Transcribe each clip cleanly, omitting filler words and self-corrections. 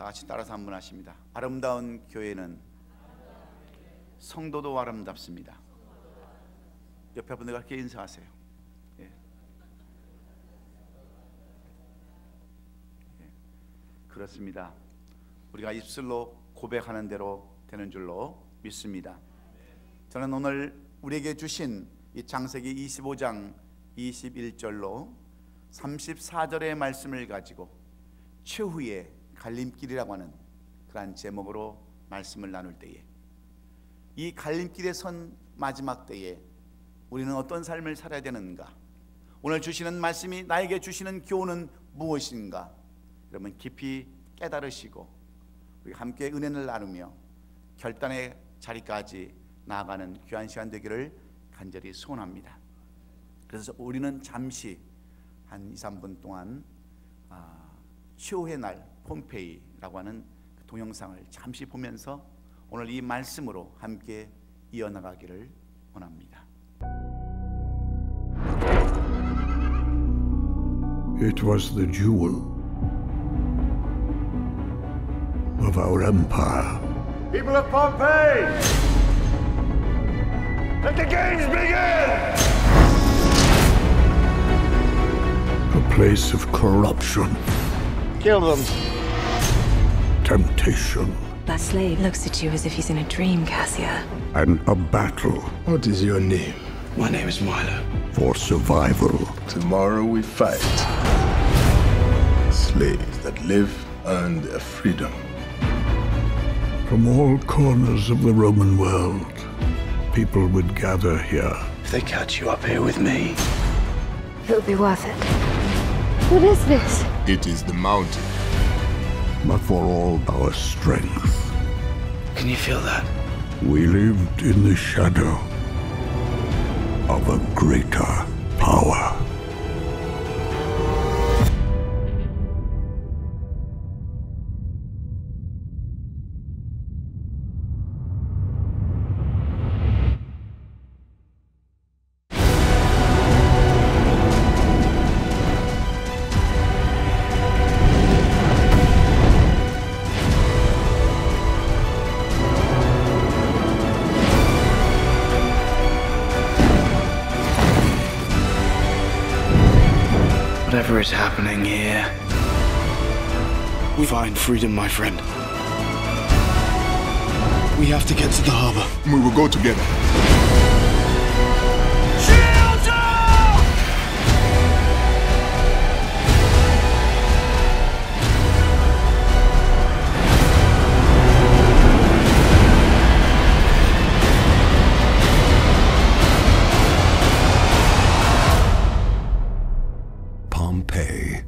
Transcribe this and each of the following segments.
같이 따라서 한번 하십니다. 아름다운 교회는 성도도 아름답습니다. 옆에 분들과 함께 인사하세요. 예. 예. 그렇습니다. 우리가 입술로 고백하는 대로 되는 줄로 믿습니다. 저는 오늘 우리에게 주신 이 창세기 25장 21절로 34절의 말씀을 가지고 최후의 갈림길이라고 하는 그러한 제목으로 말씀을 나눌 때에, 이 갈림길에 선 마지막 때에 우리는 어떤 삶을 살아야 되는가, 오늘 주시는 말씀이 나에게 주시는 교훈은 무엇인가, 여러분 깊이 깨달으시고 우리 함께 은혜를 나누며 결단의 자리까지 나아가는 귀한 시간 되기를 간절히 소원합니다. 그래서 우리는 잠시 한 2, 3분 동안 최후의 날 폼페이라고 하는 그 동영상을 잠시 보면서 오늘 이 말씀으로 함께 이어나가기를 원합니다. It was the jewel of our empire. People of Pompeii, let the games begin! A place of corruption, Kill them. temptation, That slave looks at you as if he's in a dream, Cassia. and a battle What is your name? My name is Milo. for survival. Tomorrow we fight. Slaves that live earn their freedom. From all corners of the Roman world, people would gather here. If they catch you up here with me, It'll be worth it. What is this? it is the mountain. But for all our strength, Can you feel that? we lived in the shadow of a greater power. Whatever is happening here, we find freedom, my friend. We have to get to the harbor. We will go together. Pompeii.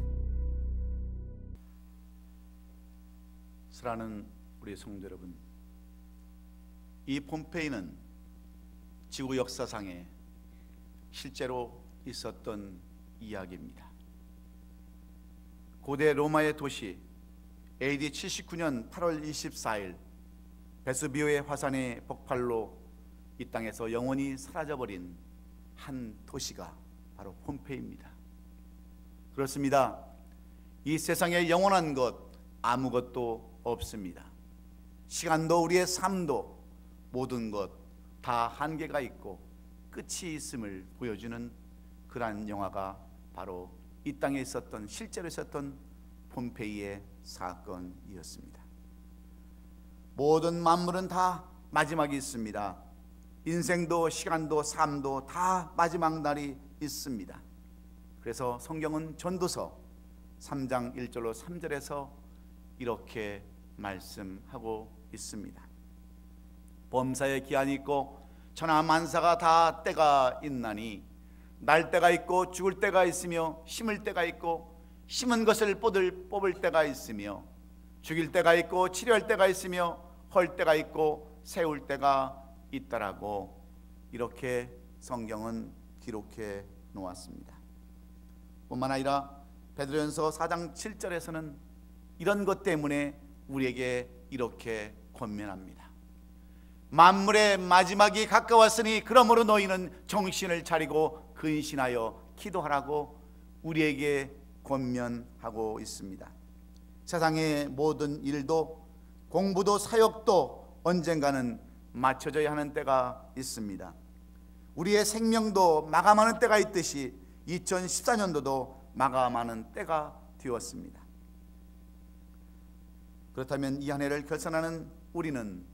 사랑하는 우리 성도 여러분, 이 폼페이는 지구 역사상에 실제로 있었던 이야기입니다. 고대 로마의 도시, AD 79년 8월 24일 베수비오의 화산의 폭발로 이 땅에서 영원히 사라져버린 한 도시가 바로 폼페이입니다. 그렇습니다. 이 세상에 영원한 것 아무것도 없습니다. 시간도 우리의 삶도 모든 것 다 한계가 있고 끝이 있음을 보여주는 그러한 영화가 바로 이 땅에 있었던, 실제로 있었던 폼페이의 사건이었습니다. 모든 만물은 다 마지막이 있습니다. 인생도 시간도 삶도 다 마지막 날이 있습니다. 그래서 성경은 전도서 3장 1절로 3절에서 이렇게 말씀하고 있습니다. 범사에 기한이 있고 천하 만사가 다 때가 있나니 날 때가 있고 죽을 때가 있으며 심을 때가 있고 심은 것을 뽑을 때가 있으며 죽일 때가 있고 치료할 때가 있으며 헐 때가 있고 세울 때가 있다라고 이렇게 성경은 기록해 놓았습니다. 뿐만 아니라 베드로전서 4장 7절에서는 이런 것 때문에 우리에게 이렇게 권면합니다. 만물의 마지막이 가까웠으니 그러므로 너희는 정신을 차리고 근신하여 기도하라고 우리에게 권면하고 있습니다. 세상의 모든 일도 공부도 사역도 언젠가는 마쳐져야 하는 때가 있습니다. 우리의 생명도 마감하는 때가 있듯이 2014년도도 마감하는 때가 되었습니다. 그렇다면 이 한 해를 결산하는 우리는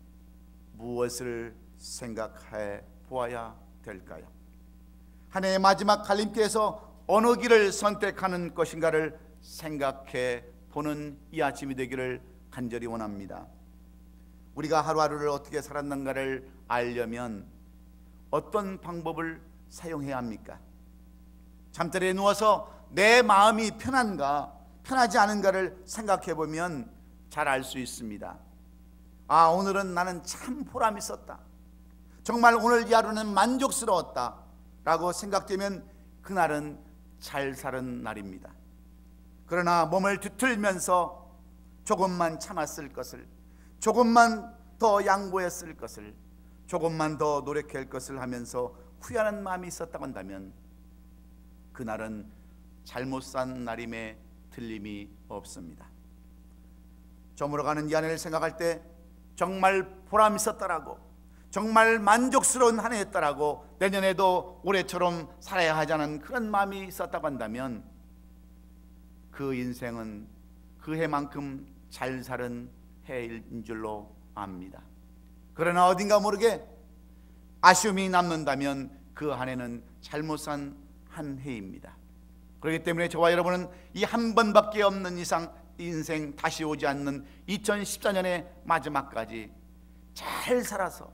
무엇을 생각해 보아야 될까요? 한 해의 마지막 갈림길에서 어느 길을 선택하는 것인가를 생각해 보는 이 아침이 되기를 간절히 원합니다. 우리가 하루하루를 어떻게 살았는가를 알려면 어떤 방법을 사용해야 합니까? 잠자리에 누워서 내 마음이 편한가 편하지 않은가를 생각해 보면 잘 알 수 있습니다. 아, 오늘은 나는 참 보람 있었다, 정말 오늘 이 하루는 만족스러웠다 라고 생각되면 그날은 잘 사는 날입니다. 그러나 몸을 뒤틀면서 조금만 참았을 것을, 조금만 더 양보했을 것을, 조금만 더 노력할 것을 하면서 후회하는 마음이 있었다고 한다면 그날은 잘못 산 날임에 틀림이 없습니다. 저물어가는 이 한 해를 생각할 때 정말 보람 있었다라고, 정말 만족스러운 한 해였다라고, 내년에도 올해처럼 살아야 하자는 그런 마음이 있었다고 한다면 그 인생은 그 해만큼 잘 사는 해인 줄로 압니다. 그러나 어딘가 모르게 아쉬움이 남는다면 그 한 해는 잘못 산 한 해입니다. 그렇기 때문에 저와 여러분은 이 한 번밖에 없는 이상 인생 다시 오지 않는 2014년의 마지막까지 잘 살아서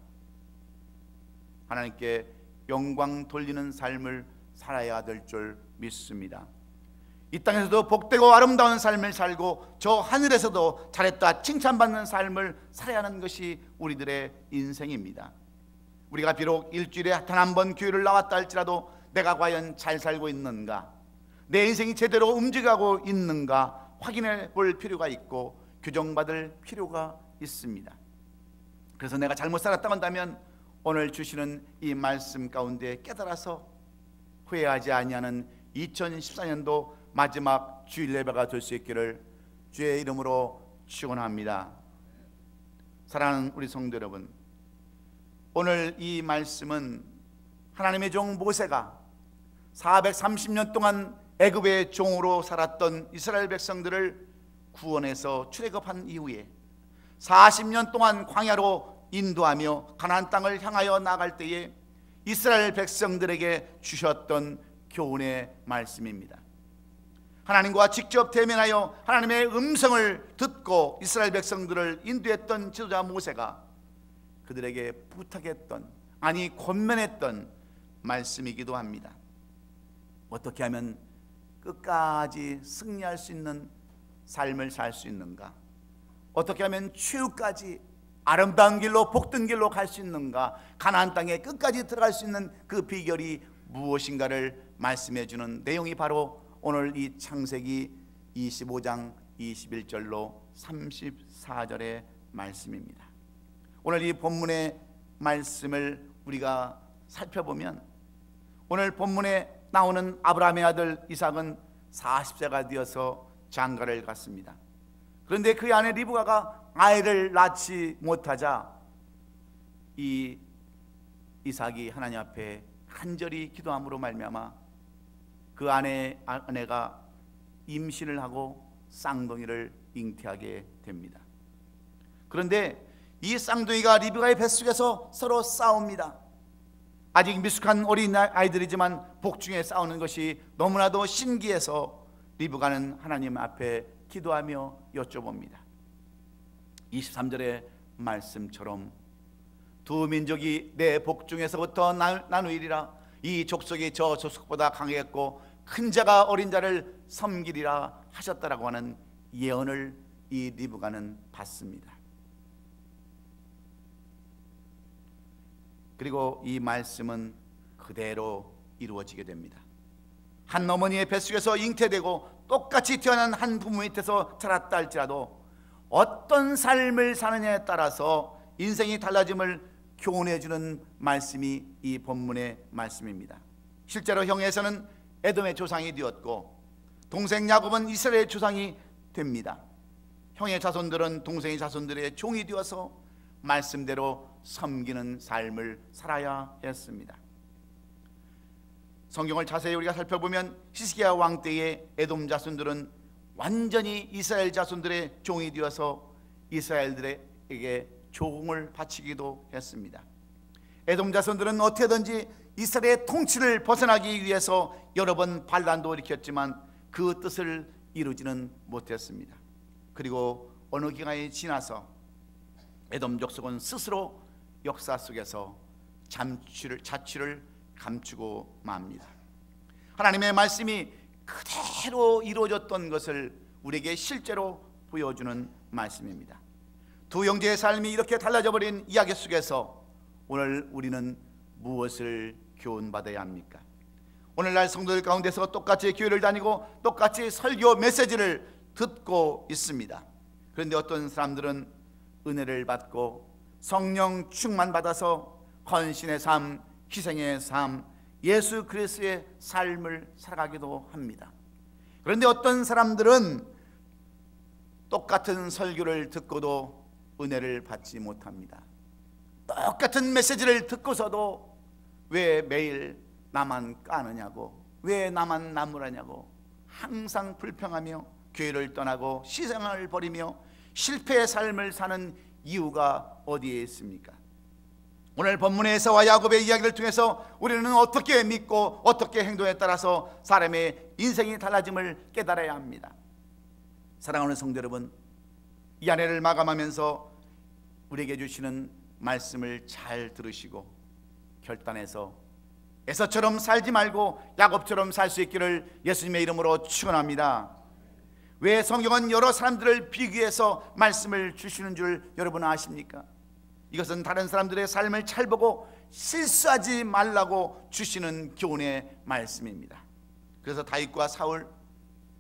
하나님께 영광 돌리는 삶을 살아야 될 줄 믿습니다. 이 땅에서도 복되고 아름다운 삶을 살고 저 하늘에서도 잘했다 칭찬받는 삶을 살아야 하는 것이 우리들의 인생입니다. 우리가 비록 일주일에 단 한 번 교회를 나왔다 할지라도 내가 과연 잘 살고 있는가, 내 인생이 제대로 움직이고 있는가 확인해 볼 필요가 있고 교정받을 필요가 있습니다. 그래서 내가 잘못 살았다고 한다면 오늘 주시는 이 말씀 가운데 깨달아서 후회하지 아니하는 2014년도 마지막 주일 예배가 될 수 있기를 주의 이름으로 축원합니다. 사랑하는 우리 성도 여러분, 오늘 이 말씀은 하나님의 종 모세가 430년 동안 애굽의 종으로 살았던 이스라엘 백성들을 구원해서 출애굽한 이후에 40년 동안 광야로 인도하며 가나안 땅을 향하여 나갈 때에 이스라엘 백성들에게 주셨던 교훈의 말씀입니다. 하나님과 직접 대면하여 하나님의 음성을 듣고 이스라엘 백성들을 인도했던 지도자 모세가 그들에게 부탁했던, 아니 권면했던 말씀이기도 합니다. 어떻게 하면 끝까지 승리할 수 있는 삶을 살 수 있는가? 어떻게 하면 최후까지 아름다운 길로 복된 길로 갈 수 있는가? 가나안 땅에 끝까지 들어갈 수 있는 그 비결이 무엇인가를 말씀해 주는 내용이 바로 오늘 이 창세기 25장 21절로 34절의 말씀입니다. 오늘 이 본문의 말씀을 우리가 살펴보면 오늘 본문에 나오는 아브라함의 아들 이삭은 40세가 되어서 장가를 갔습니다. 그런데 그의 아내 리브가가 아이를 낳지 못하자 이 이삭이 하나님 앞에 간절히 기도함으로 말미암아 그 아내가 임신을 하고 쌍둥이를 잉태하게 됩니다. 그런데 이 쌍둥이가 리브가의 뱃속에서 서로 싸웁니다. 아직 미숙한 어린 아이들이지만 복중에 싸우는 것이 너무나도 신기해서 리브가는 하나님 앞에 기도하며 여쭤봅니다. 23절의 말씀처럼 두 민족이 내 복중에서부터 나누이리라. 이 족속이 저 족속보다 강하겠고 큰 자가 어린 자를 섬기리라 하셨다라고 하는 예언을 이 리브가는 받습니다. 그리고 이 말씀은 그대로 이루어지게 됩니다. 한 어머니의 뱃속에서 잉태되고 똑같이 태어난 한 부모 밑에서 자랐다 할지라도 어떤 삶을 사느냐에 따라서 인생이 달라짐을 교훈해 주는 말씀이 이 본문의 말씀입니다. 실제로 형에서는 에돔의 조상이 되었고 동생 야곱은 이스라엘의 조상이 됩니다. 형의 자손들은 동생의 자손들의 종이 되어서 말씀대로 섬기는 삶을 살아야 했습니다. 성경을 자세히 우리가 살펴보면 히스기야 왕 때의 에돔 자손들은 완전히 이스라엘 자손들의 종이 되어서 이스라엘들에게 조공을 바치기도 했습니다. 에돔 자손들은 어떻게든지 이스라엘의 통치를 벗어나기 위해서 여러 번 반란도 일으켰지만 그 뜻을 이루지는 못했습니다. 그리고 어느 기간이 지나서 에돔 족속은 스스로 역사 속에서 자취를 감추고 맙니다. 하나님의 말씀이 그대로 이루어졌던 것을 우리에게 실제로 보여주는 말씀입니다. 두 형제의 삶이 이렇게 달라져 버린 이야기 속에서 오늘 우리는 무엇을 교훈받아야 합니까? 오늘날 성도들 가운데서 똑같이 교회를 다니고 똑같이 설교 메시지를 듣고 있습니다. 그런데 어떤 사람들은 은혜를 받고 성령 충만받아서 헌신의 삶, 희생의 삶, 예수 그리스도의 삶을 살아가기도 합니다. 그런데 어떤 사람들은 똑같은 설교를 듣고도 은혜를 받지 못합니다. 똑같은 메시지를 듣고서도 왜 매일 나만 까느냐고, 왜 나만 나무라냐고 항상 불평하며 교회를 떠나고 시생활을 벌이며 실패의 삶을 사는 이유가 어디에 있습니까? 오늘 본문의 에서와 야곱의 이야기를 통해서 우리는 어떻게 믿고 어떻게 행동에 따라서 사람의 인생이 달라짐을 깨달아야 합니다. 사랑하는 성도 여러분, 이 한 해를 마감하면서 우리에게 주시는 말씀을 잘 들으시고 결단해서 에서처럼 살지 말고 야곱처럼 살 수 있기를 예수님의 이름으로 축원합니다. 왜 성경은 여러 사람들을 비교해서 말씀을 주시는 줄 여러분 아십니까? 이것은 다른 사람들의 삶을 잘 보고 실수하지 말라고 주시는 교훈의 말씀입니다. 그래서 다윗과 사울,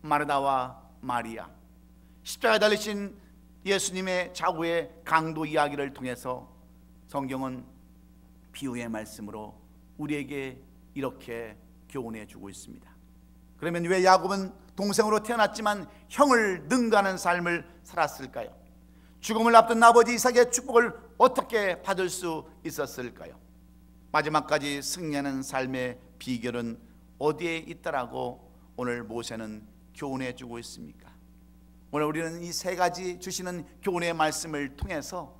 마르다와 마리아, 십자가에 달리신 예수님의 좌우의 강도 이야기를 통해서 성경은 비유의 말씀으로 우리에게 이렇게 교훈해 주고 있습니다. 그러면 왜 야곱은 동생으로 태어났지만 형을 능가하는 삶을 살았을까요? 죽음을 앞둔 아버지 이삭의 축복을 어떻게 받을 수 있었을까요? 마지막까지 승리하는 삶의 비결은 어디에 있다라고 오늘 모세는 교훈해 주고 있습니까? 오늘 우리는 이 세 가지 주시는 교훈의 말씀을 통해서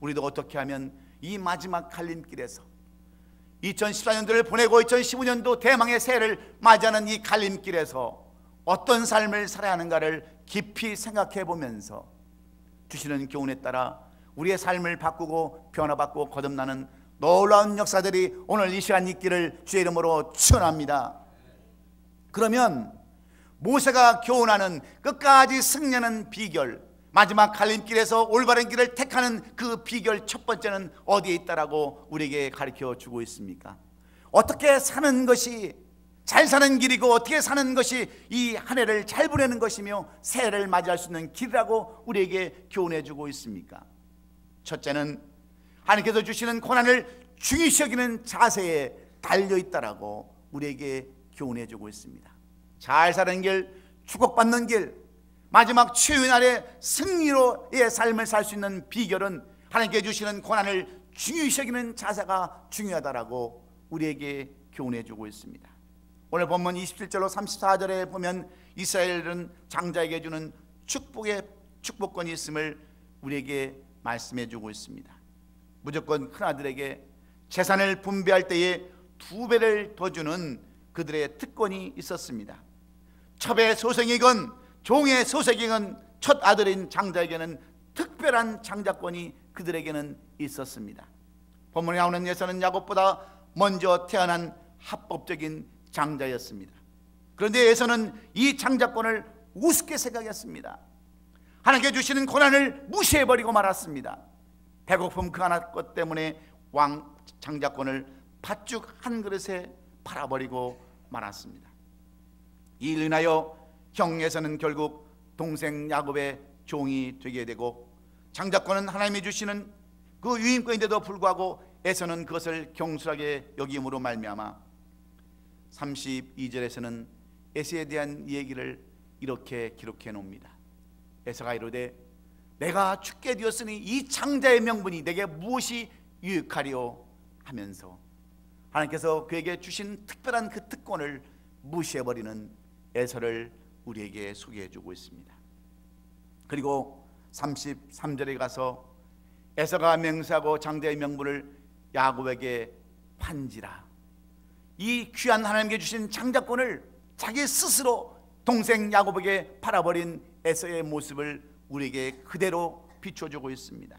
우리도 어떻게 하면 이 마지막 갈림길에서 2014년도를 보내고 2015년도 대망의 새해를 맞이하는 이 갈림길에서 어떤 삶을 살아야 하는가를 깊이 생각해 보면서 주시는 교훈에 따라 우리의 삶을 바꾸고 변화받고 거듭나는 놀라운 역사들이 오늘 이 시간 있기를 주의 이름으로 축원합니다. 그러면 모세가 교훈하는 끝까지 승리하는 비결, 마지막 갈림길에서 올바른 길을 택하는 그 비결 첫 번째는 어디에 있다라고 우리에게 가르쳐 주고 있습니까? 어떻게 사는 것이 잘 사는 길이고 어떻게 사는 것이 이 한 해를 잘 보내는 것이며 새해를 맞이할 수 있는 길이라고 우리에게 교훈해 주고 있습니까? 첫째는 하나님께서 주시는 고난을 중요시 여기는 자세에 달려있다라고 우리에게 교훈해 주고 있습니다. 잘 사는 길, 축복받는 길, 마지막 최후의 날에 승리로의 삶을 살 수 있는 비결은 하나님께 주시는 고난을 중요시 여기는 자세가 중요하다라고 우리에게 교훈해 주고 있습니다. 오늘 본문 27절로 34절에 보면 이스라엘은 장자에게 주는 축복권이 있음을 우리에게 말씀해 주고 있습니다. 무조건 큰아들에게 재산을 분배할 때에 2배를 더 주는 그들의 특권이 있었습니다. 첩의 소생이건 종의 소생이건 첫 아들인 장자에게는 특별한 장자권이 그들에게는 있었습니다. 본문에 나오는 예서는 야곱보다 먼저 태어난 합법적인 장자였습니다. 그런데 에서는 이 장자권을 우습게 생각했습니다. 하나님께 주시는 고난을 무시해버리고 말았습니다. 배고픔 그 하나 것 때문에 왕 장자권을 팥죽 한 그릇에 팔아버리고 말았습니다. 이 일로 인하여 형 에서는 결국 동생 야곱의 종이 되게 되고, 장자권은 하나님이 주시는 그 유임권인데도 불구하고 에서는 그것을 경솔하게 여김으로 말미암아 32절에서는 에서에 대한 얘기를 이렇게 기록해 놓습니다. 에서가 이르되 내가 죽게 되었으니 이 장자의 명분이 내게 무엇이 유익하리요 하면서 하나님께서 그에게 주신 특별한 그 특권을 무시해버리는 에서를 우리에게 소개해주고 있습니다. 그리고 33절에 가서 에서가 맹세하고 장자의 명분을 야곱에게 판지라, 이 귀한 하나님께 주신 장자권을 자기 스스로 동생 야곱에게 팔아버린 에서의 모습을 우리에게 그대로 비춰주고 있습니다.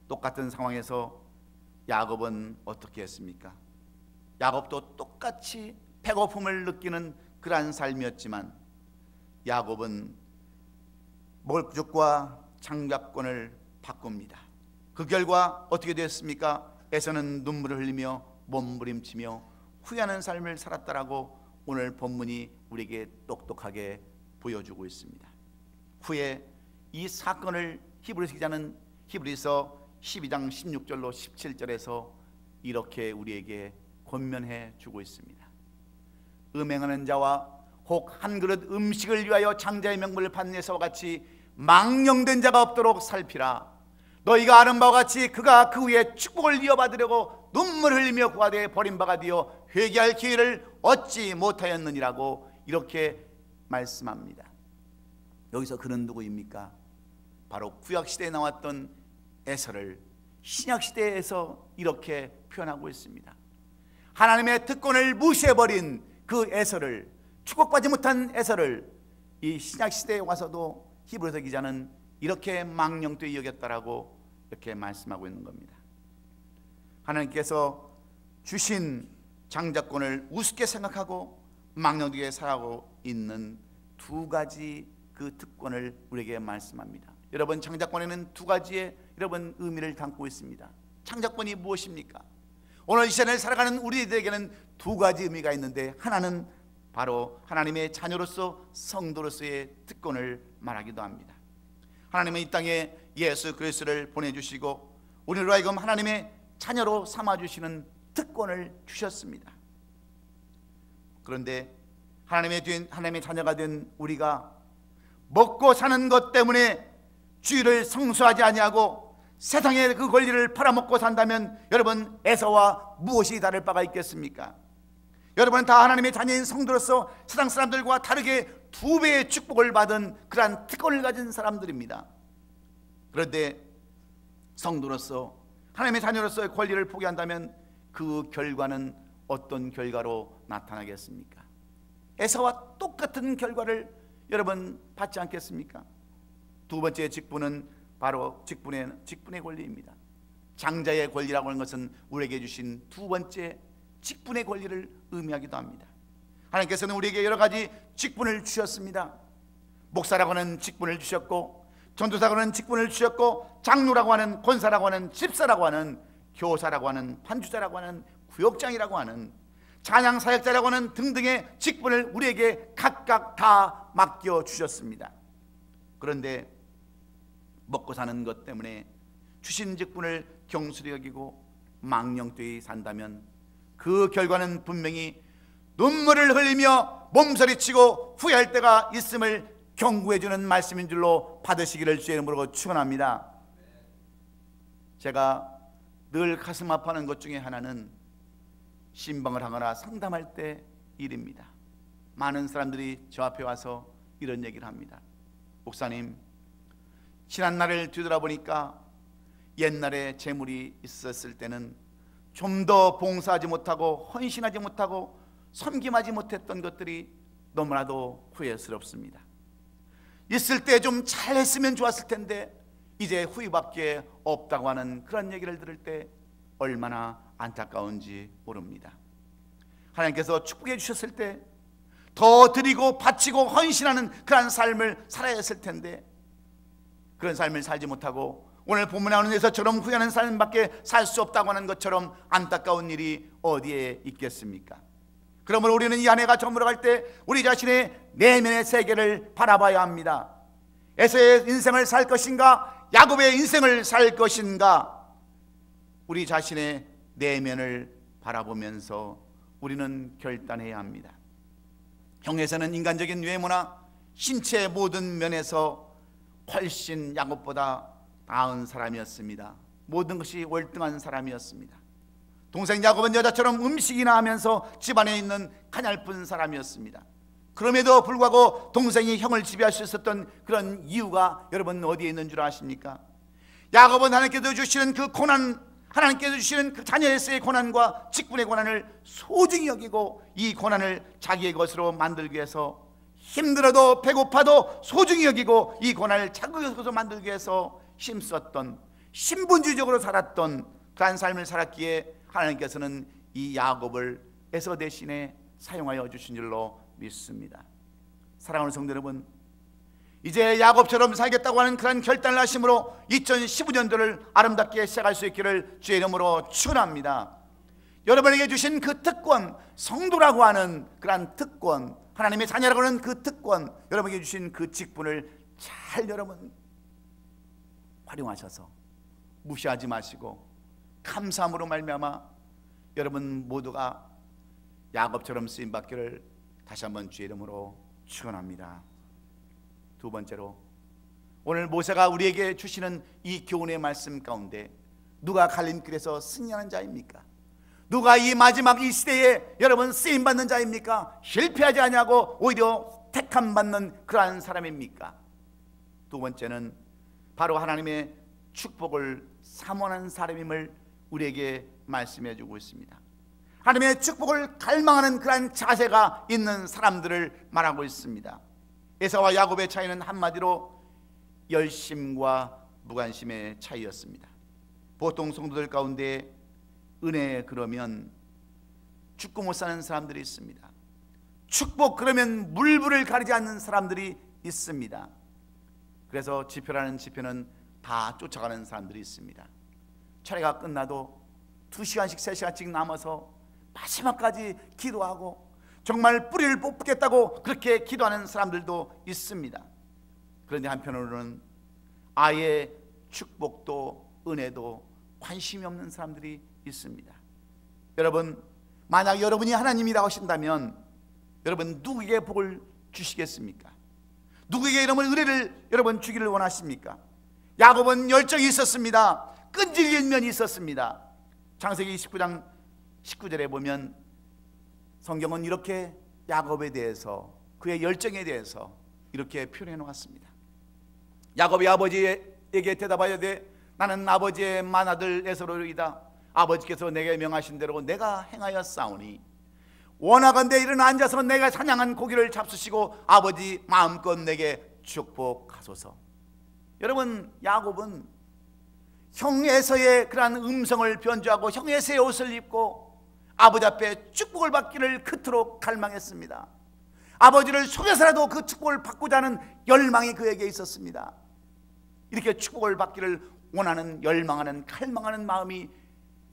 똑같은 상황에서 야곱은 어떻게 했습니까? 야곱도 똑같이 배고픔을 느끼는 그러한 삶이었지만 야곱은 mol축과 장자권을 바꿉니다. 그 결과 어떻게 됐습니까? 에서는 눈물을 흘리며 몸부림치며 후회하는 삶을 살았다라고 오늘 본문이 우리에게 똑똑하게 보여주고 있습니다. 후에 이 사건을 히브리서 기자는 히브리서 12장 16절로 17절에서 이렇게 우리에게 권면해 주고 있습니다. 음행하는 자와 혹 한 그릇 음식을 위하여 장자의 명분을 받는 에서와 같이 망령된 자가 없도록 살피라. 너희가 아는 바와 같이 그가 그 후에 축복을 이어받으려고 눈물 흘리며 구하되 버림바가 되어 회개할 기회를 얻지 못하였느니라고 이렇게 말씀합니다. 여기서 그는 누구입니까? 바로 구약시대에 나왔던 에서를 신약시대에서 이렇게 표현하고 있습니다. 하나님의 특권을 무시해버린 그 에서를, 축복받지 못한 에서를 이 신약시대에 와서도 히브리서 기자는 이렇게 망령되이 여겼다라고 이렇게 말씀하고 있는 겁니다. 하나님께서 주신 장자권을 우습게 생각하고 망령되게 살아가고 있는 두 가지 그 특권을 우리에게 말씀합니다. 여러분, 장자권에는 두 가지의 여러분 의미를 담고 있습니다. 장자권이 무엇입니까? 오늘 이 시간을 살아가는 우리들에게는 두 가지 의미가 있는데, 하나는 바로 하나님의 자녀로서 성도로서의 특권을 말하기도 합니다. 하나님은 이 땅에 예수 그리스도를 보내주시고 우리로 하여금 하나님의 자녀로 삼아주시는 특권을 주셨습니다. 그런데 하나님의 자녀가 된 우리가 먹고 사는 것 때문에 주의를 성수하지 아니하고 세상의 그 권리를 팔아먹고 산다면 여러분, 에서와 무엇이 다를 바가 있겠습니까? 여러분은 다 하나님의 자녀인 성도로서 세상 사람들과 다르게 두 배의 축복을 받은 그러한 특권을 가진 사람들입니다. 그런데 성도로서 하나님의 자녀로서의 권리를 포기한다면 그 결과는 어떤 결과로 나타나겠습니까? 에서와 똑같은 결과를 여러분 받지 않겠습니까? 두 번째 직분은 바로 직분의 권리입니다. 장자의 권리라고 하는 것은 우리에게 주신 두 번째 직분의 권리를 의미하기도 합니다. 하나님께서는 우리에게 여러 가지 직분을 주셨습니다. 목사라고 하는 직분을 주셨고, 전도사라고 하는 직분을 주셨고, 장로라고 하는, 권사라고 하는, 집사라고 하는, 교사라고 하는, 반주자라고 하는, 구역장이라고 하는, 찬양사역자라고 하는 등등의 직분을 우리에게 각각 다 맡겨주셨습니다. 그런데 먹고 사는 것 때문에 주신 직분을 경솔히 여기고 망령되이 산다면 그 결과는 분명히 눈물을 흘리며 몸서리치고 후회할 때가 있음을 경고해주는 말씀인 줄로 받으시기를 주의 이름으로 축원합니다. 제가 늘 가슴 아파하는 것 중에 하나는 신방을 하거나 상담할 때 일입니다. 많은 사람들이 저 앞에 와서 이런 얘기를 합니다. 목사님, 지난 날을 뒤돌아보니까 옛날에 재물이 있었을 때는 좀 더 봉사하지 못하고 헌신하지 못하고 섬김하지 못했던 것들이 너무나도 후회스럽습니다. 있을 때 좀 잘했으면 좋았을 텐데 이제 후회밖에 없다고 하는 그런 얘기를 들을 때 얼마나 안타까운지 모릅니다. 하나님께서 축복해 주셨을 때 더 드리고 바치고 헌신하는 그런 삶을 살아야 했을 텐데 그런 삶을 살지 못하고 오늘 본문에 나오는 에서처럼 후회하는 삶밖에 살 수 없다고 하는 것처럼 안타까운 일이 어디에 있겠습니까? 그러므로 우리는 이 한 해가 저물어갈 때 우리 자신의 내면의 세계를 바라봐야 합니다. 에서의 인생을 살 것인가, 야곱의 인생을 살 것인가, 우리 자신의 내면을 바라보면서 우리는 결단해야 합니다. 형에서는 인간적인 외모나 신체의 모든 면에서 훨씬 야곱보다 나은 사람이었습니다. 모든 것이 월등한 사람이었습니다. 동생 야곱은 여자처럼 음식이나 하면서 집안에 있는 가냘픈 사람이었습니다. 그럼에도 불구하고 동생이 형을 지배할 수 있었던 그런 이유가 여러분 어디에 있는 줄 아십니까? 야곱은 하나님께서 주시는 그 고난, 하나님께서 주시는 그 자녀에서의 고난과 직분의 고난을 소중히 여기고 이 고난을 자기의 것으로 만들기 위해서, 힘들어도 배고파도 소중히 여기고 이 고난을 자기의 것으로 만들기 위해서 힘썼던, 신분주의적으로 살았던 그런 삶을 살았기에 하나님께서는 이 야곱을 에서 대신에 사용하여 주신 줄로 믿습니다. 사랑하는 성도 여러분, 이제 야곱처럼 살겠다고 하는 그런 결단을 하심으로 2015년도를 아름답게 시작할 수 있기를 주의 이름으로 축원합니다. 여러분에게 주신 그 특권, 성도라고 하는 그런 특권, 하나님의 자녀라고 하는 그 특권, 여러분에게 주신 그 직분을 잘 여러분 활용하셔서 무시하지 마시고 감사함으로 말미암아 여러분 모두가 야곱처럼 쓰임받기를 다시 한번 주의 이름으로 축원합니다. 두 번째로, 오늘 모세가 우리에게 주시는 이 교훈의 말씀 가운데 누가 갈림길에서 승리하는 자입니까? 누가 이 마지막 이 시대에 여러분 쓰임받는 자입니까? 실패하지 아니하고 오히려 택함받는 그러한 사람입니까? 두 번째는 바로 하나님의 축복을 사모하는 사람임을 우리에게 말씀해 주고 있습니다. 하나님의 축복을 갈망하는 그러한 자세가 있는 사람들을 말하고 있습니다. 에사와 야곱의 차이는 한마디로 열심과 무관심의 차이였습니다. 보통 성도들 가운데 은혜 그러면 축구 못 사는 사람들이 있습니다. 축복 그러면 물불을 가리지 않는 사람들이 있습니다. 그래서 지표라는 지표는 다 쫓아가는 사람들이 있습니다. 차례가 끝나도 2시간씩 3시간씩 남아서 마지막까지 기도하고 정말 뿌리를 뽑겠다고 그렇게 기도하는 사람들도 있습니다. 그런데 한편으로는 아예 축복도 은혜도 관심이 없는 사람들이 있습니다. 여러분, 만약 여러분이 하나님이라고 하신다면 여러분 누구에게 복을 주시겠습니까? 누구에게 이런 은혜를 여러분 주기를 원하십니까? 야곱은 열정이 있었습니다. 끈질긴 면이 있었습니다. 창세기 19장 19절에 보면 성경은 이렇게 야곱에 대해서, 그의 열정에 대해서 이렇게 표현해 놓았습니다. 야곱이 아버지에게 대답하여 되 나는 아버지의 맏아들 에서로이다. 아버지께서 내게 명하신 대로 내가 행하였사오니 원하건대 이른 앉아서 내가 사냥한 고기를 잡수시고 아버지 마음껏 내게 축복하소서. 여러분, 야곱은 형 에서의 그러한 음성을 변조하고 형 에서의 옷을 입고 아버지 앞에 축복을 받기를 그토록 갈망했습니다. 아버지를 속여서라도 그 축복을 받고자 하는 열망이 그에게 있었습니다. 이렇게 축복을 받기를 원하는, 열망하는, 갈망하는 마음이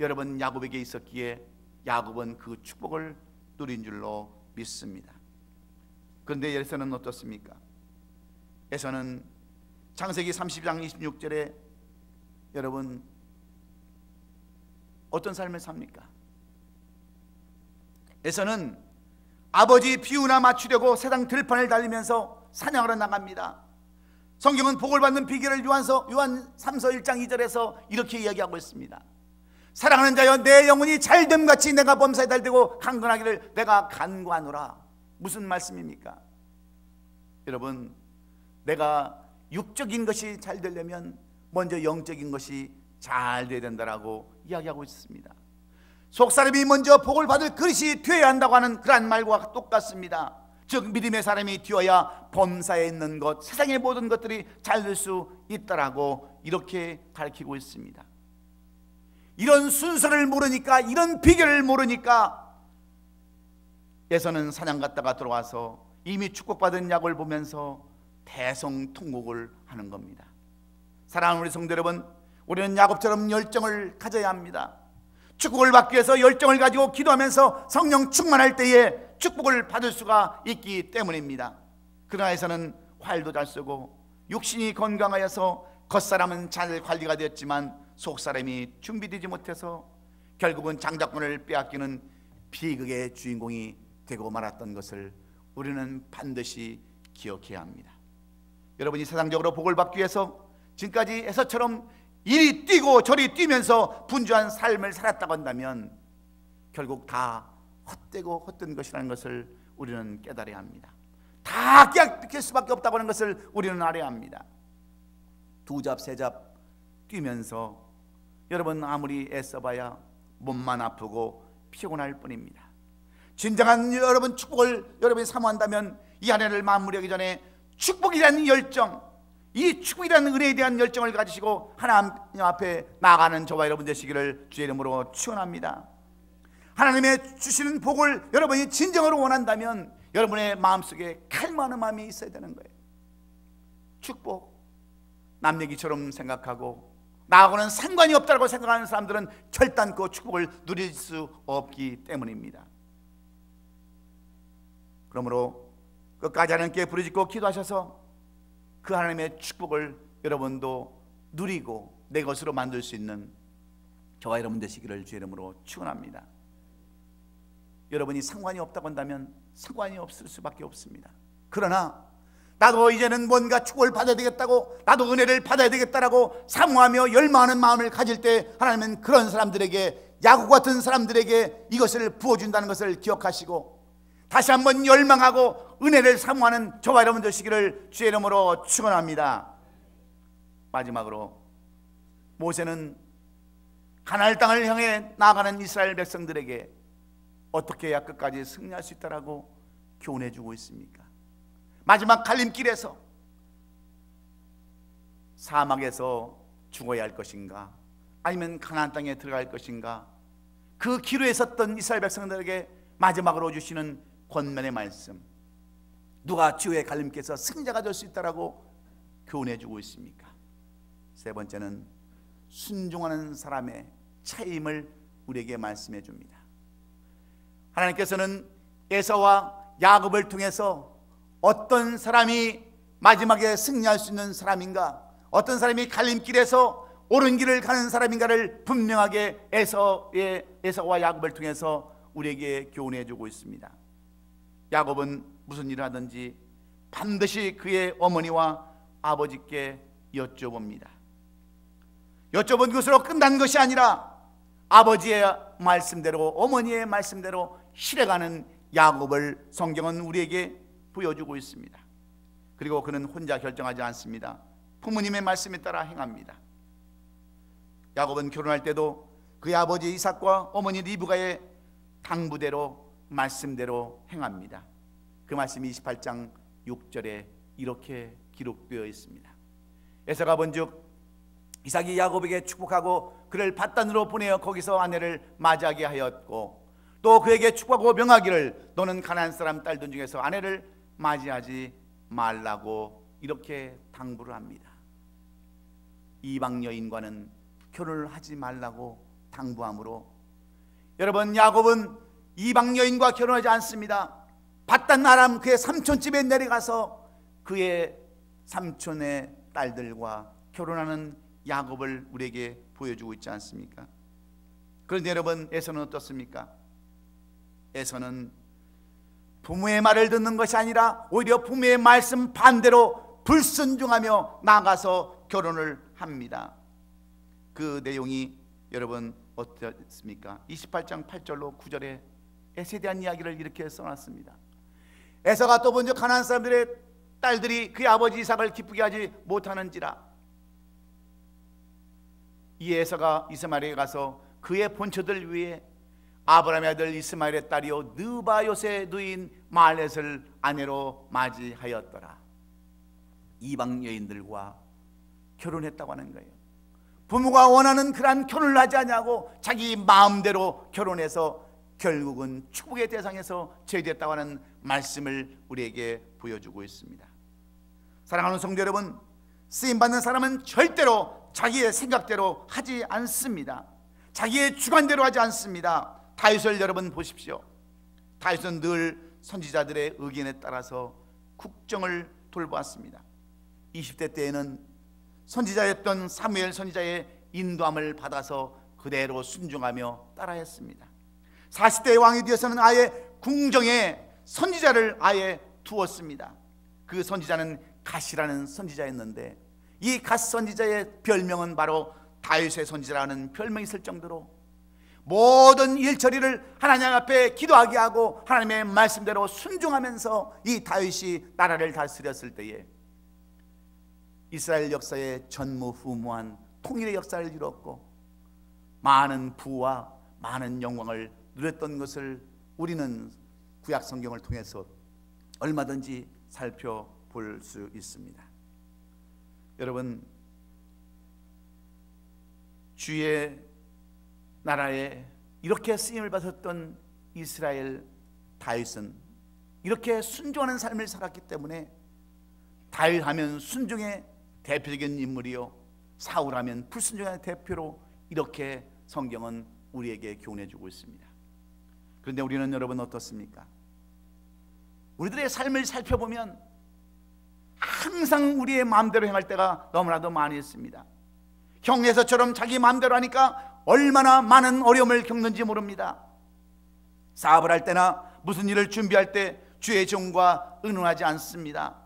여러분 야곱에게 있었기에 야곱은 그 축복을 누린 줄로 믿습니다. 그런데 에서는 어떻습니까? 에서는 창세기 30장 26절에 여러분 어떤 삶을 삽니까? 에서는 아버지 비유나 맞추려고 세상 들판을 달리면서 사냥하러 나갑니다. 성경은 복을 받는 비결을 요한 3서 1장 2절에서 이렇게 이야기하고 있습니다. 사랑하는 자여 내 영혼이 잘됨같이 내가 범사에 달되고 강건하기를 내가 간구하노라. 무슨 말씀입니까? 여러분, 내가 육적인 것이 잘 되려면 먼저 영적인 것이 잘 돼야 된다라고 이야기하고 있습니다. 속사람이 먼저 복을 받을 그릇이 되어야 한다고 하는 그러한 말과 똑같습니다. 즉 믿음의 사람이 되어야 범사에 있는 것, 세상의 모든 것들이 잘 될 수 있다라고 이렇게 가르치고 있습니다. 이런 순서를 모르니까, 이런 비결을 모르니까 에서는 사냥 갔다가 들어와서 이미 축복받은 야곱을 보면서 대성통곡을 하는 겁니다. 사랑하는 우리 성도 여러분, 우리는 야곱처럼 열정을 가져야 합니다. 축복을 받기 위해서 열정을 가지고 기도하면서 성령 충만할 때에 축복을 받을 수가 있기 때문입니다. 그러나 에서는 활도 잘 쓰고 육신이 건강하여서 겉사람은 잘 관리가 되었지만 속사람이 준비되지 못해서 결국은 장자권을 빼앗기는 비극의 주인공이 되고 말았던 것을 우리는 반드시 기억해야 합니다. 여러분이 세상적으로 복을 받기 위해서 지금까지 에서처럼 이리 뛰고 저리 뛰면서 분주한 삶을 살았다고 한다면 결국 다 헛되고 헛된 것이라는 것을 우리는 깨달아야 합니다. 다 깨닫게 수밖에 없다고 하는 것을 우리는 알아야 합니다. 두 잡 세 잡 뛰면서 여러분 아무리 애써봐야 몸만 아프고 피곤할 뿐입니다. 진정한 여러분 축복을 여러분이 사모한다면 이 한 해를 마무리하기 전에 축복이라는 열정, 이 축복이라는 은혜에 대한 열정을 가지시고 하나님 앞에 나아가는 저와 여러분 되시기를 주의 이름으로 축원합니다. 하나님의 주시는 복을 여러분이 진정으로 원한다면 여러분의 마음속에 칼마는 마음이 있어야 되는 거예요. 축복, 남 얘기처럼 생각하고 나하고는 상관이 없다고 생각하는 사람들은 결단코 축복을 누릴 수 없기 때문입니다. 그러므로 끝까지 하나님께 부르짖고 기도하셔서 그 하나님의 축복을 여러분도 누리고 내 것으로 만들 수 있는 저와 여러분 되시기를 주의 이름으로 축원합니다. 여러분이 상관이 없다고 한다면 상관이 없을 수밖에 없습니다. 그러나 나도 이제는 뭔가 축복을 받아야 되겠다고, 나도 은혜를 받아야 되겠다라고 사모하며 열망하는 마음을 가질 때 하나님은 그런 사람들에게, 야곱 같은 사람들에게 이것을 부어준다는 것을 기억하시고 다시 한번 열망하고 은혜를 사모하는 저와 여러분 되시기를 주의 이름으로 축원합니다. 마지막으로 모세는 가나안 땅을 향해 나아가는 이스라엘 백성들에게 어떻게 해야 끝까지 승리할 수 있다라고 교훈해 주고 있습니까? 마지막 갈림길에서 사막에서 죽어야 할 것인가, 아니면 가나안 땅에 들어갈 것인가, 그 기로에 섰던 이스라엘 백성들에게 마지막으로 주시는 권면의 말씀, 누가 주의 갈림길에서 승자가 될 수 있다라고 교훈해 주고 있습니까? 세 번째는 순종하는 사람의 차이임을 우리에게 말씀해 줍니다. 하나님께서는 에서와 야곱을 통해서 어떤 사람이 마지막에 승리할 수 있는 사람인가, 어떤 사람이 갈림길에서 옳은 길을 가는 사람인가를 분명하게 에서와 야곱을 통해서 우리에게 교훈해 주고 있습니다. 야곱은 무슨 일을 하든지 반드시 그의 어머니와 아버지께 여쭤봅니다. 여쭤본 것으로 끝난 것이 아니라 아버지의 말씀대로, 어머니의 말씀대로 실행하는 야곱을 성경은 우리에게 보여주고 있습니다. 그리고 그는 혼자 결정하지 않습니다. 부모님의 말씀에 따라 행합니다. 야곱은 결혼할 때도 그의 아버지 이삭과 어머니 리브가의 당부대로, 말씀대로 행합니다. 그 말씀이 28장 6절에 이렇게 기록되어 있습니다. 에서가 본즉 이삭이 야곱에게 축복하고 그를 밧단으로 보내어 거기서 아내를 맞이하게 하였고, 또 그에게 축복하고 명하기를 너는 가나안 사람 딸들 중에서 아내를 맞이하지 말라고 이렇게 당부를 합니다. 이방 여인과는 결혼을 하지 말라고 당부하므로, 여러분, 야곱은 이방 여인과 결혼하지 않습니다. 밧단 아람 그의 삼촌 집에 내려가서 그의 삼촌의 딸들과 결혼하는 야곱을 우리에게 보여주고 있지 않습니까? 그런데 여러분, 에서는 어떻습니까? 에서는 부모의 말을 듣는 것이 아니라 오히려 부모의 말씀 반대로 불순종하며 나가서 결혼을 합니다. 그 내용이 여러분 어떻습니까? 28장 8절로 9절에 에서에 대한 이야기를 이렇게 써놨습니다. 에서가 또 먼저 가나안 사람들의 딸들이 그의 아버지 이삭을 기쁘게 하지 못하는지라, 이 에서가 이스마엘에 가서 그의 본처들 위에 아브라함의 아들 이스마엘의 딸이요 느바요의 누인 말렛을 아내로 맞이하였더라. 이방 여인들과 결혼했다고 하는 거예요. 부모가 원하는 그러한 결혼을 하지 않냐고 자기 마음대로 결혼해서 결국은 축복의 대상에서 제외됐다고 하는 말씀을 우리에게 보여주고 있습니다. 사랑하는 성도 여러분, 쓰임받는 사람은 절대로 자기의 생각대로 하지 않습니다. 자기의 주관대로 하지 않습니다. 다윗을 여러분 보십시오. 다윗은 늘 선지자들의 의견에 따라서 국정을 돌보았습니다. 20대 때에는 선지자였던 사무엘 선지자의 인도함을 받아서 그대로 순종하며 따라했습니다. 40대의 왕이 되어서는 아예 궁정에 선지자를 아예 두었습니다. 그 선지자는 갓이라는 선지자였는데 이 갓 선지자의 별명은 바로 다윗의 선지자라는 별명이 있을 정도로 모든 일처리를 하나님 앞에 기도하게 하고 하나님의 말씀대로 순종하면서 이 다윗이 나라를 다스렸을 때에 이스라엘 역사에 전무후무한 통일의 역사를 이루었고 많은 부와 많은 영광을 누렸던 것을 우리는 구약 성경을 통해서 얼마든지 살펴볼 수 있습니다. 여러분, 주의 나라에 이렇게 쓰임을 받았던 이스라엘 다윗은 이렇게 순종하는 삶을 살았기 때문에 다윗하면 순종의 대표적인 인물이요 사울하면 불순종의 대표로 이렇게 성경은 우리에게 교훈해주고 있습니다. 그런데 우리는 여러분 어떻습니까? 우리들의 삶을 살펴보면 항상 우리의 마음대로 행할 때가 너무나도 많이 있습니다. 형에서처럼 자기 마음대로 하니까 얼마나 많은 어려움을 겪는지 모릅니다. 사업을 할 때나 무슨 일을 준비할 때 주의 종과 의논하지 않습니다.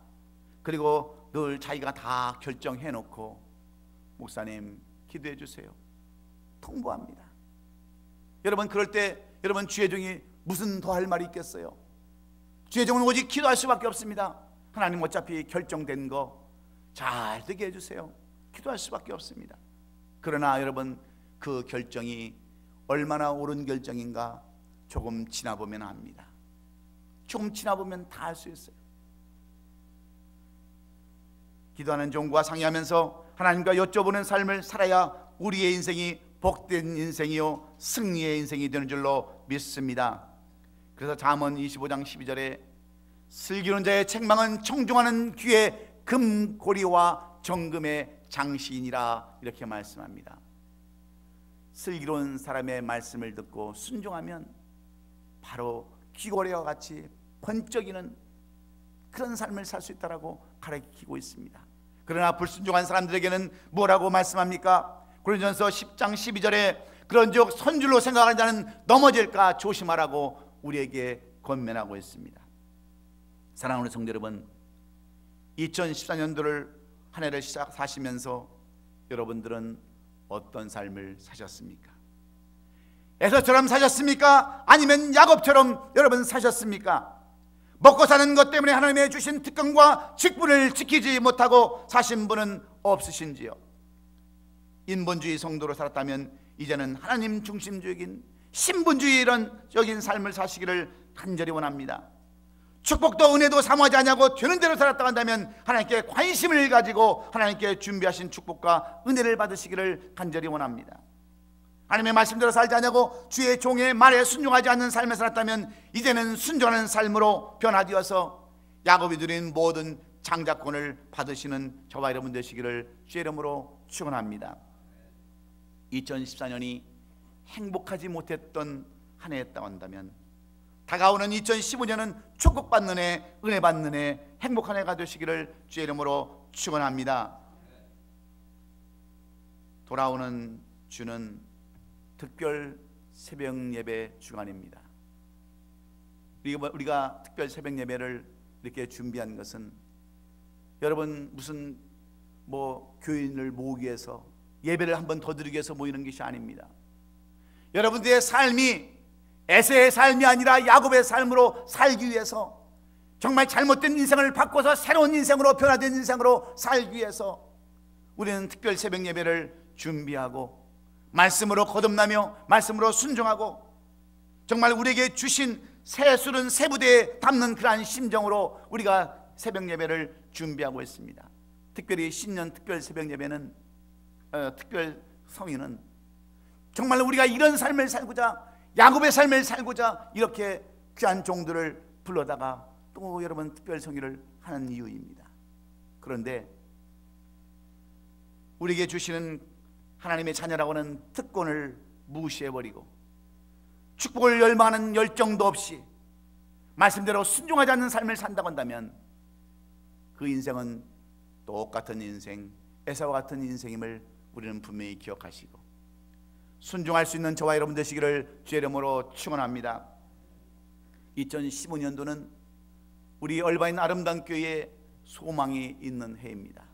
그리고 늘 자기가 다 결정해놓고 목사님 기도해 주세요, 통보합니다. 여러분, 그럴 때 여러분 주의 종이 무슨 더 할 말이 있겠어요? 주의 종은 오직 기도할 수밖에 없습니다. 하나님 어차피 결정된 거 잘 되게 해주세요, 기도할 수밖에 없습니다. 그러나 여러분, 그 결정이 얼마나 옳은 결정인가 조금 지나보면 압니다. 조금 지나보면 다 알 수 있어요. 기도하는 종과 상의하면서 하나님과 여쭤보는 삶을 살아야 우리의 인생이 복된 인생이요 승리의 인생이 되는 줄로 믿습니다. 그래서 잠언 25장 12절에 슬기로운 자의 책망은 청종하는 귀의 금고리와 정금의 장시이니라 이렇게 말씀합니다. 슬기로운 사람의 말씀을 듣고 순종하면 바로 귀고리와 같이 번쩍이는 그런 삶을 살 수 있다라고 가르치고 있습니다. 그러나 불순종한 사람들에게는 뭐라고 말씀합니까? 고린도전서 10장 12절에 그런즉 선줄로 생각하는 자는 넘어질까 조심하라고 우리에게 권면하고 있습니다. 사랑하는 성도 여러분, 2014년도를 한 해를 사시면서 여러분들은 어떤 삶을 사셨습니까? 에서처럼 사셨습니까? 아니면 야곱처럼 여러분 사셨습니까? 먹고 사는 것 때문에 하나님의 주신 특권과 직분을 지키지 못하고 사신 분은 없으신지요? 인본주의 성도로 살았다면 이제는 하나님 중심적인 신분주의적인 삶을 사시기를 간절히 원합니다. 축복도 은혜도 사모하지 않냐고 되는 대로 살았다고 한다면 하나님께 관심을 가지고 하나님께 준비하신 축복과 은혜를 받으시기를 간절히 원합니다. 하나님의 말씀대로 살지 않냐고 주의 종의 말에 순종하지 않는 삶을 살았다면 이제는 순종하는 삶으로 변화되어서 야곱이 누린 모든 장자권을 받으시는 저와 여러분 되시기를 주의 이름으로 축원합니다. 2014년이 행복하지 못했던 한 해였다고 한다면 다가오는 2015년은 축복받는 해, 은혜 받는 해, 행복한 해가 되시기를 주의 이름으로 축원합니다. 돌아오는 주는 특별 새벽 예배 주간입니다. 우리가 특별 새벽 예배를 이렇게 준비한 것은 여러분 무슨 교인을 모으기 위해서 예배를 한 번 더 드리기 위해서 모이는 것이 아닙니다. 여러분들의 삶이 에서의 삶이 아니라 야곱의 삶으로 살기 위해서, 정말 잘못된 인생을 바꿔서 새로운 인생으로 변화된 인생으로 살기 위해서 우리는 특별 새벽 예배를 준비하고 말씀으로 거듭나며 말씀으로 순종하고 정말 우리에게 주신 새 술은 새 부대에 담는 그러한 심정으로 우리가 새벽 예배를 준비하고 있습니다. 특별히 신년 특별 새벽 예배는 특별 성인은 정말 우리가 이런 삶을 살고자, 야곱의 삶을 살고자 이렇게 귀한 종들을 불러다가 또 여러분 특별 성인을 하는 이유입니다. 그런데 우리에게 주시는 하나님의 자녀라고 하는 특권을 무시해버리고 축복을 열망하는 열정도 없이 말씀대로 순종하지 않는 삶을 산다고 한다면 그 인생은 똑같은 인생, 에사와 같은 인생임을 우리는 분명히 기억하시고 순종할 수 있는 저와 여러분 되시기를 주의 이름으로 축원합니다. 2015년도는 우리 얼바인 아름다운 교회의 소망이 있는 해입니다.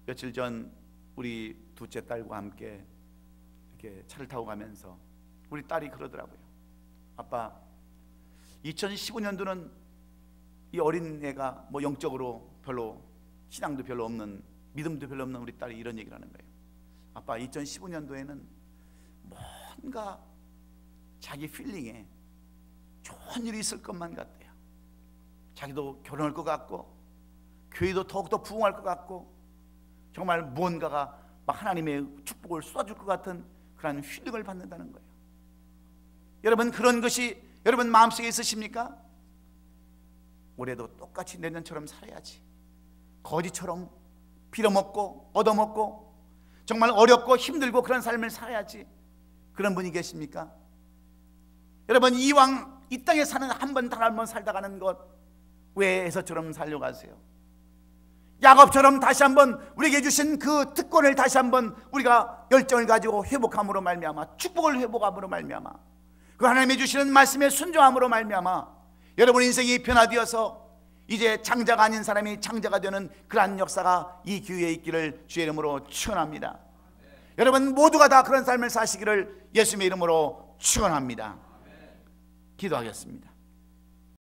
며칠 전 우리 둘째 딸과 함께 이렇게 차를 타고 가면서 우리 딸이 그러더라고요. 아빠, 2015년도는 이 어린 애가 뭐 영적으로 별로, 신앙도 별로 없는, 믿음도 별로 없는 우리 딸이 이런 얘기를 하는 거예요. 아빠, 2015년도에는 뭔가 자기 필링에 좋은 일이 있을 것만 같대요. 자기도 결혼할 것 같고 교회도 더욱더 부흥할 것 같고 정말 무언가가 막 하나님의 축복을 쏟아줄 것 같은 그런 필링을 받는다는 거예요. 여러분, 그런 것이 여러분 마음속에 있으십니까? 올해도 똑같이 내년처럼 살아야지, 거지처럼 빌어먹고 얻어먹고 정말 어렵고 힘들고 그런 삶을 살아야지, 그런 분이 계십니까? 여러분, 이왕 이 땅에 사는 한 번 단 한 번 살다 가는 것 왜 에서처럼 살려고 하세요? 야곱처럼 다시 한번 우리에게 주신 그 특권을 다시 한번 우리가 열정을 가지고 회복함으로 말미암아, 축복을 회복함으로 말미암아, 그 하나님이 주시는 말씀에 순종함으로 말미암아 여러분 인생이 변화되어서 이제 장자가 아닌 사람이 장자가 되는 그러한 역사가 이 기회에 있기를 주의 이름으로 축원합니다. 여러분 모두가 다 그런 삶을 사시기를 예수님의 이름으로 축원합니다. 기도하겠습니다.